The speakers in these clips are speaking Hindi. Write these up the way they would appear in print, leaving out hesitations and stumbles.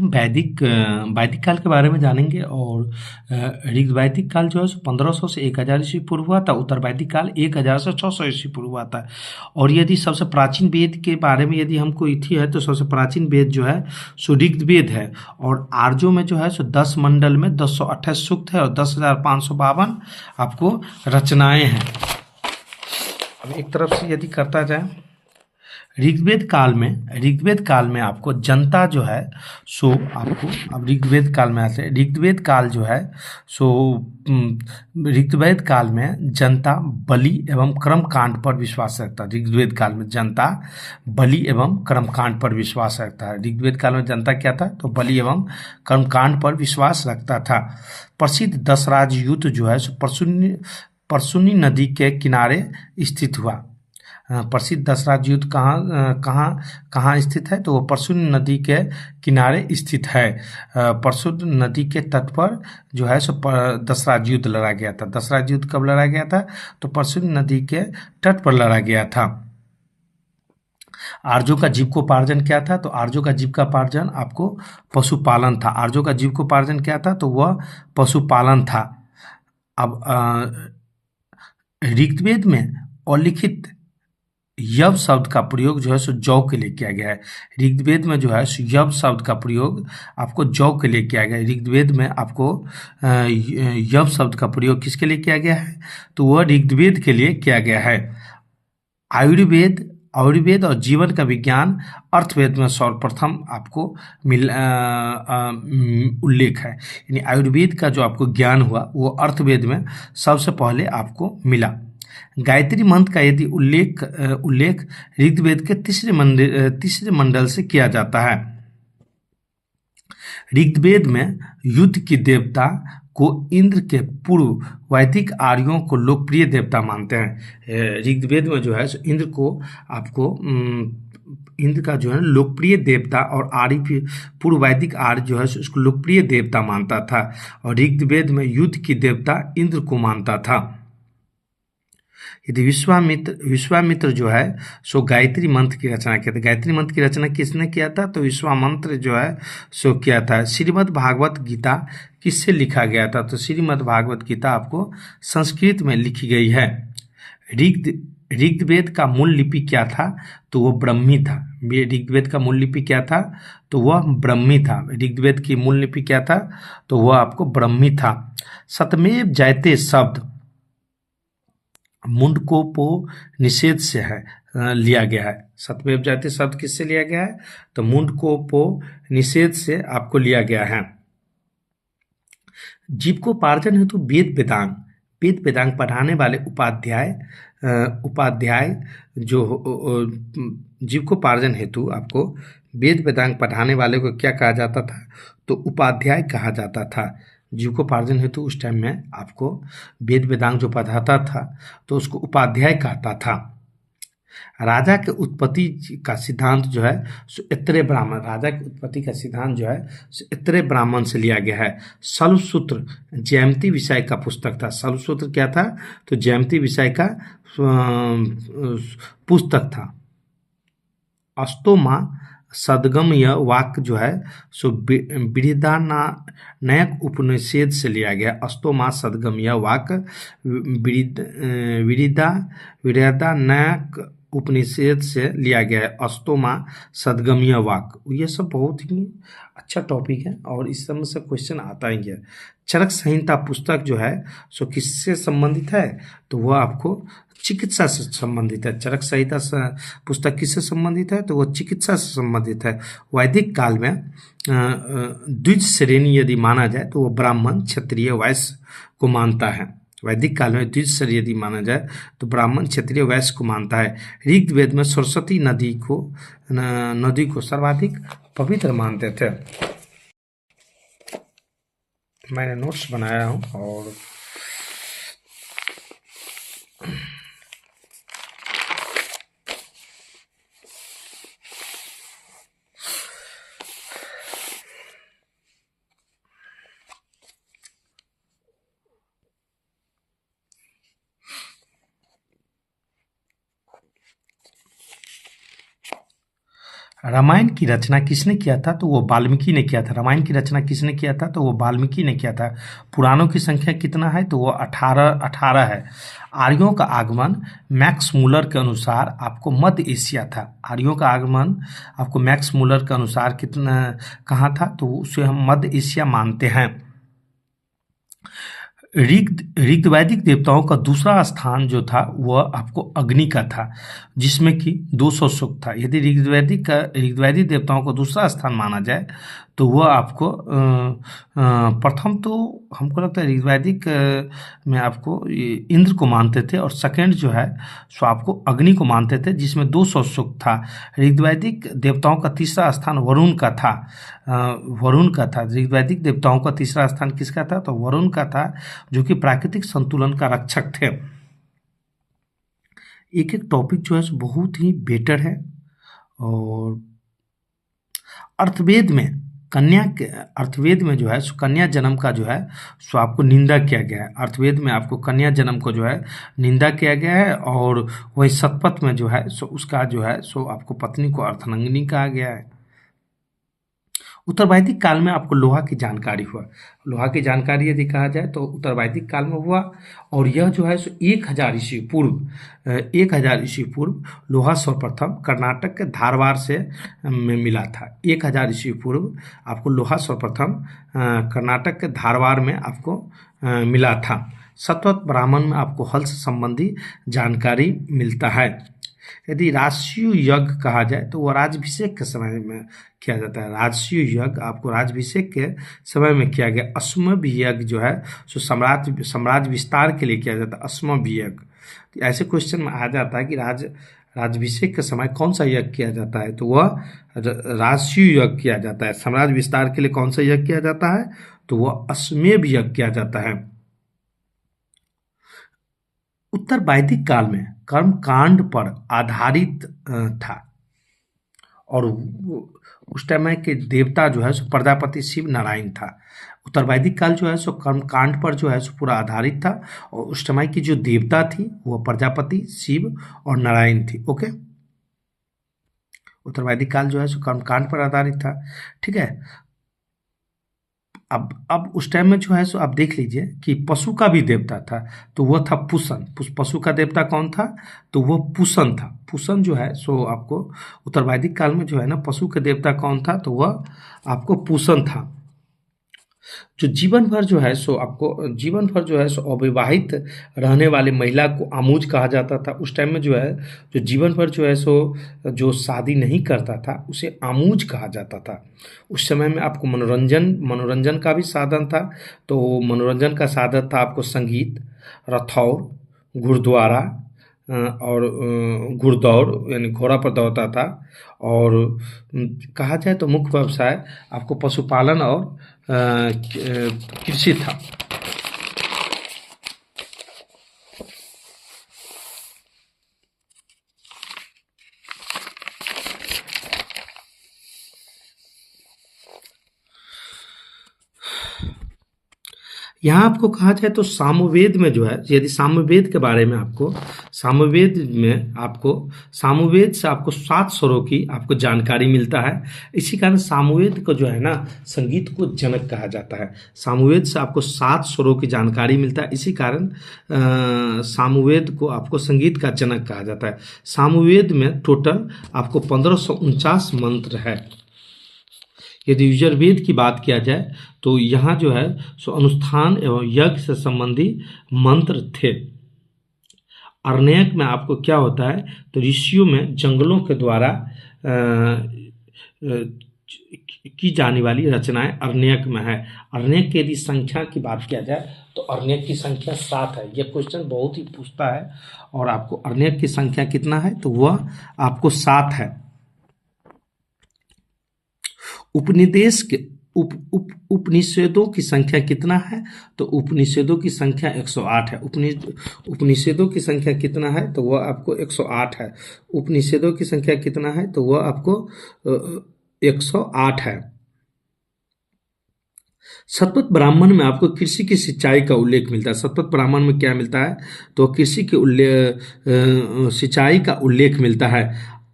हम वैदिक काल के बारे में जानेंगे। और ऋग वैदिक काल जो है सो 1500 से 1000 ईस्वी पूर्व हुआ था। उत्तर वैदिक काल 1000 से 600 ईस्वी पूर्व हुआ था। और यदि सबसे प्राचीन वेद के बारे में यदि हमको इति है तो सबसे प्राचीन वेद जो है सो ऋग्वेद है। और आर्यों में जो है सो 10 मंडल में 228 सूक्त है और 10,552 आपको रचनाएं हैं। अब एक तरफ से यदि करता जाए ऋग्वेद काल में आपको जनता जो है सो आपको, अब ऋग्वेद काल में आते हैं। ऋग्वेद काल जो है सो ऋग्वेद काल में जनता बलि एवं कर्मकांड पर विश्वास रखता है। ऋग्वेद काल में जनता बलि एवं कर्मकांड पर विश्वास रखता है। ऋग्वेद काल में जनता क्या था, तो बलि एवं कर्मकांड पर विश्वास रखता था। प्रसिद्ध दशराज युद्ध जो है सो परसुनी नदी के किनारे स्थित हुआ। प्रसिद्ध दशराज युद्ध कहाँ स्थित है, तो वो परसुनी नदी के किनारे स्थित है। परसुनी नदी के तट पर जो है सो दशराज युद्ध लड़ा गया था। दशराज युद्ध कब लड़ा गया था, तो परसुनी नदी के तट पर लड़ा गया था। आर्यों का जीविकोपार्जन क्या था, तो आर्यों का जीविकोपार्जन आपको पशुपालन था। आर्यों का जीविकोपार्जन क्या था, तो वह पशुपालन था। अब ऋग्वेद में अलिखित यव शब्द का प्रयोग जो है सो जौ के लिए किया गया है। ऋग्वेद में जो है सो यव शब्द का प्रयोग आपको जौ के लिए किया गया है। ऋग्वेद में आपको यव शब्द का प्रयोग किसके लिए किया गया है, तो वह ऋग्वेद के लिए किया गया है। आयुर्वेद और जीवन का विज्ञान अर्थवेद में सर्वप्रथम आपको उल्लेख है। यानी आयुर्वेद का जो आपको ज्ञान हुआ वो अर्थवेद में सबसे पहले आपको मिला। गायत्री मंत्र का यदि उल्लेख ऋग्वेद के तीसरे मंडल से किया जाता है। ऋग्वेद में युद्ध की देवता को इंद्र के पूर्व वैदिक आर्यों को लोकप्रिय देवता मानते हैं। ऋग्वेद में जो है इंद्र को आपको इंद्र का जो है लोकप्रिय देवता और आर्य पूर्व वैदिक आर्य जो है उसको लोकप्रिय देवता मानता था। और ऋग्वेद में युद्ध की देवता इंद्र को मानता था। यदि विश्वामित्र जो है सो गायत्री मंत्र की रचना किया था। गायत्री मंत्र की रचना किसने किया था, तो विश्वामित्र जो है सो किया था। श्रीमद् भागवत गीता किससे लिखा गया था, तो श्रीमद् भागवत गीता आपको संस्कृत में लिखी गई है। ऋग्वेद का मूल लिपि क्या था, तो वो ब्रह्मी था। ऋग्वेद का मूल लिपि क्या था, तो वह ब्रह्मी था। ऋग्वेद की मूल लिपि क्या था, तो वह आपको ब्रह्मी था। सतमेव जयते शब्द मुंडकोपनिषद से है लिया गया है। सतमेव जयते शब्द किससे लिया गया है, तो मुंडकोपनिषद से आपको लिया गया है। जीविकोपार्जन हेतु वेद वेदांग पढ़ाने वाले उपाध्याय जो जीविकोपार्जन हेतु आपको वेद वेदांग पढ़ाने वाले को क्या कहा जाता था, तो उपाध्याय कहा जाता था। जीविकोपार्जन हेतु उस टाइम में आपको वेद वेदांग जो पढ़ाता था तो उसको उपाध्याय कहता था। राजा के उत्पत्ति का सिद्धांत जो है सो इतरे ब्राह्मण, राजा की उत्पत्ति का सिद्धांत जो है सो इतरे ब्राह्मण से लिया गया है। शल्वसूत्र जयंती विषय का पुस्तक था। शल्वसूत्र क्या था, तो जयंती विषय का पुस्तक था। अस्तोमा सदगमय वाक्य जो है सो बृहदारण्यक उपनिषद से लिया गया। अस्तोमा सदगमय वाक्य बृहदारण्यक उपनिषद से लिया गया है। अस्तोमा सदगमय वाक्य, ये सब बहुत ही अच्छा टॉपिक है और इस समय से क्वेश्चन आता ही है। चरक संहिता पुस्तक जो है सो किससे संबंधित है, तो वह आपको चिकित्सा से संबंधित है। चरक संहिता पुस्तक किससे संबंधित है, तो वह चिकित्सा से संबंधित है। वैदिक काल में द्विज श्रेणी यदि माना जाए तो वह ब्राह्मण क्षत्रिय वैश्य को मानता है। वैदिक काल में द्विज श्रेणी यदि माना जाए तो ब्राह्मण क्षत्रिय वैश्य को मानता है। ऋग्वेद में सरस्वती नदी को सर्वाधिक पवित्र मानते थे। मैंने नोट्स बनाया हूँ और रामायण की रचना किसने किया था? तो वो वाल्मीकि ने किया था। रामायण की रचना किसने किया था? तो वो वाल्मीकि ने किया था। पुराणों की संख्या कितना है? तो वो 18 है। आर्यों का आगमन मैक्स मूलर के अनुसार आपको मध्य एशिया था। आर्यों का आगमन आपको मैक्स मूलर के अनुसार कितना कहाँ था? तो उसे हम मध्य एशिया मानते हैं। ऋग वैदिक देवताओं का दूसरा स्थान जो था वह आपको अग्नि का था, जिसमें कि 200 सूक्त था। यदि ऋग्वैदिक देवताओं को दूसरा स्थान माना जाए तो वह आपको प्रथम तो हमको लगता है ऋग्वैदिक में आपको इंद्र को मानते थे, और सेकंड जो है सो आपको अग्नि को मानते थे, जिसमें 200 सूक्त था। ऋग्वैदिक देवताओं का तीसरा स्थान वरुण का था। वरुण का था। ऋग्वैदिक देवताओं का तीसरा स्थान किसका था? तो वरुण का था, जो कि प्राकृतिक संतुलन का रक्षक थे। एक एक टॉपिक जो है सो बहुत ही बेटर है। और अर्थवेद में अर्थवेद में जो है सो कन्या जन्म का जो है सो आपको निंदा किया गया है। अर्थवेद में आपको कन्या जन्म को जो है निंदा किया गया है, और वही शतपथ में जो है सो उसका जो है सो आपको पत्नी को अर्धनंगिनी कहा गया है। उत्तर वैदिक काल में आपको लोहा की जानकारी हुआ। लोहा की जानकारी यदि कहा जाए तो उत्तर वैदिक काल में हुआ, और यह जो है सो 1000 ईस्वी पूर्व 1000 ईस्वी पूर्व लोहा सर्वप्रथम कर्नाटक के धारवाड़ से में मिला था। 1000 ईस्वी पूर्व आपको लोहा सर्वप्रथम कर्नाटक के धारवाड़ में आपको मिला था। सतवत ब्राह्मण में आपको हल से संबंधी जानकारी मिलता है। यदि राजसूय यज्ञ कहा जाए तो वह राज्याभिषेक के समय में किया जाता है। राजसूय यज्ञ आपको राज्याभिषेक के समय में किया गया। अश्वमेध यज्ञ जो है सो साम्राज्य विस्तार के लिए किया जाता है। अश्वमेध यज्ञ ऐसे क्वेश्चन में आ जाता है कि राज्याभिषेक के समय कौन सा यज्ञ किया जाता है? तो वह राजसूय यज्ञ किया जाता है। साम्राज्य विस्तार के लिए कौन सा यज्ञ किया जाता है? तो वह अश्वमेध यज्ञ किया जाता है। उत्तर वैदिक काल में कर्म कांड पर आधारित था, और उस टाइम में के देवता जो है सो प्रजापति शिव नारायण था। उत्तर वैदिक काल जो है सो कर्म कांड पर जो है सो पूरा आधारित था, और उस समय की जो देवता थी वो प्रजापति शिव और नारायण थी। ओके, उत्तर वैदिक काल जो है सो कर्म कांड पर आधारित था। ठीक है। अब उस टाइम में जो है सो आप देख लीजिए कि पशु का भी देवता था, तो वह था पूषण। पशु का देवता कौन था? तो वह पूषण था। पूषण जो है सो आपको उत्तर वैदिक काल में जो है ना पशु का देवता कौन था? तो वह आपको पूषण था। जो जीवन भर जो है सो अविवाहित रहने वाले महिला को आमूज कहा जाता था। उस टाइम में जो है जो जीवन भर जो है सो जो शादी नहीं करता था उसे आमूज कहा जाता था। उस समय में आपको मनोरंजन का भी साधन था। तो मनोरंजन का साधन था आपको संगीत, रथौर, गुरुद्वारा और घुड़दौड़ यानी घोड़ा पर दौड़ता था। और कहा जाए तो मुख्य व्यवसाय आपको पशुपालन और कृषि था। यहाँ आपको कहा जाए तो सामवेद में जो है, यदि सामवेद के बारे में सामवेद से आपको 7 स्वरों की आपको जानकारी मिलता है। इसी कारण सामवेद को जो है ना संगीत को जनक कहा जाता है। सामवेद से आपको 7 स्वरों की जानकारी मिलता है, इसी कारण सामवेद को आपको संगीत का जनक कहा जाता है। सामवेद में टोटल आपको 1549 मंत्र है। यदि यजुर्वेद की बात किया जाए तो यहाँ जो है सो अनुष्ठान एवं यज्ञ से संबंधी मंत्र थे। अरण्यक में आपको क्या होता है? तो ऋषियों में जंगलों के द्वारा की जाने वाली रचनाएं अरण्यक में है। अरण्यक की यदि संख्या की बात किया जाए तो अरण्यक की संख्या 7 है। यह क्वेश्चन बहुत ही पूछता है, और आपको अरण्यक की संख्या कितना है? तो वह आपको 7 है। उपनिषदों की संख्या कितना है? तो उपनिषदों की संख्या 108 है। उपनिषदों की संख्या कितना है? तो वह आपको 108 है। उपनिषदों की संख्या कितना है? तो वह आपको 108 है। शतपथ ब्राह्मण में आपको कृषि की सिंचाई का उल्लेख मिलता है। शतपथ ब्राह्मण में क्या मिलता है? तो कृषि के सिंचाई का उल्लेख मिलता है।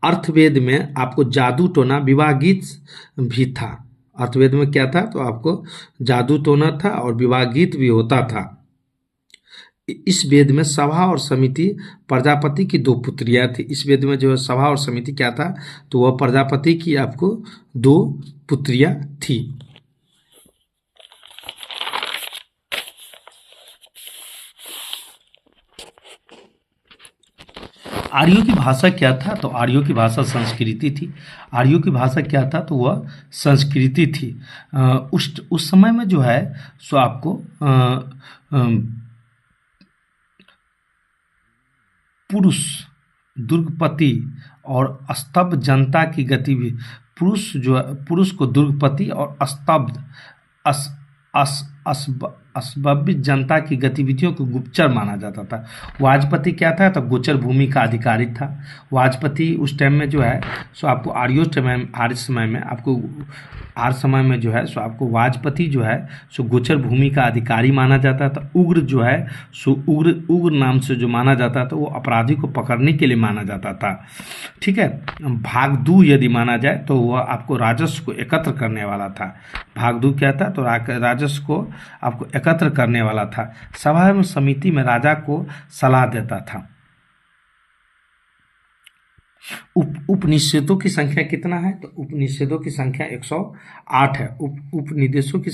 अर्थवेद में आपको जादू टोना विवाह गीत भी था। अर्थवेद में क्या था, तो आपको जादू टोना था और विवाह गीत भी होता था। इस वेद में सभा और समिति प्रजापति की दो पुत्रियां थी। इस वेद में जो है सभा और समिति क्या था, तो वह प्रजापति की आपको दो पुत्रियां थी। आर्यों की भाषा क्या था, तो आर्यों की भाषा संस्कृति थी। आर्यों की भाषा क्या था, तो वह संस्कृति थी। उस समय में जो है सो आपको पुरुष दुर्गपति और स्तब्ध जनता की गतिविधि, पुरुष जो है पुरुष को दुर्गपति और स्तब्ध अस अस असभ्य जनता की गतिविधियों को गुप्तचर माना जाता था। वाजपति क्या था, तो गोचर भूमि का अधिकारी था। वाजपति उस टाइम में जो है सो आपको आर्य समय में आपको आर्य समय में जो है सो आपको वाजपति जो है सो गोचर भूमि का अधिकारी माना जाता था। उग्र जो है सो उग्र नाम से जो माना जाता था वो अपराधी को पकड़ने के लिए माना जाता था। ठीक है। भागदू यदि माना जाए तो वह आपको राजस्व को एकत्र करने वाला था। भागदू क्या था, तो राजस्व को आपको एकत्र करने वाला था। सभा एवं समिति में राजा को सलाह देता था। उपनिषदों की संख्या कितना है, तो उपनिषदों की संख्या 108 है। उपनिषदों की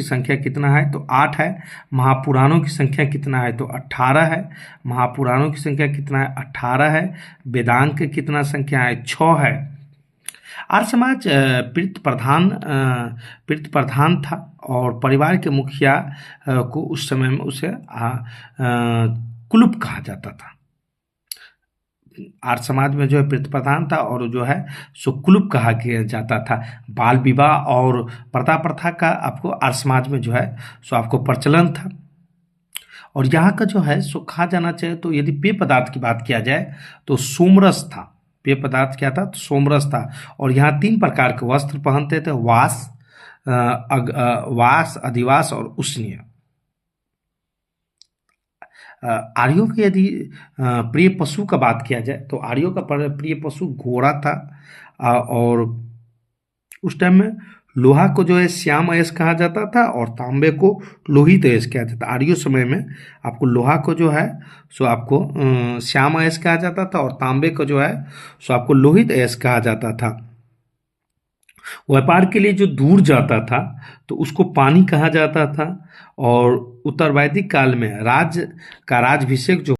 संख्या कितना है, तो 8 है। महापुराणों की संख्या कितना है, तो 18 है। महापुराणों की संख्या कितना है, 18 है। वेदांत की कितना संख्या है, 6 है। आर्य समाज पितृ प्रधान था और परिवार के मुखिया को उस समय में उसे कुलुप कहा जाता था। आर्य समाज में जो है पितृ प्रधान था और जो है सो कुलुप कहा जाता था। बाल विवाह और प्रथा का आपको आर्य समाज में जो है सो आपको प्रचलन था। और यहाँ का जो है सो कहा जाना चाहिए, तो यदि पेय पदार्थ की बात किया जाए तो सोमरस था। पेय पदार्थ क्या था, तो सोमरस था। और यहाँ 3 प्रकार के वस्त्र पहनते थे, वास, अधिवास और उष्णीय। आर्यों के यदि प्रिय पशु का बात किया जाए तो आर्यों का प्रिय पशु घोड़ा था। और उस टाइम में लोहा को जो है श्याम अयस्क कहा जाता था और तांबे को लोहित अयस्क कहा जाता था। आर्यों समय में आपको लोहा को जो है सो आपको श्याम अयस्क कहा जाता था और तांबे को जो है सो आपको लोहित अयस्क कहा जाता था। व्यापार के लिए जो दूर जाता था तो उसको पानी कहा जाता था। और उत्तर वैदिक काल में राज्य का राज्याभिषेक जो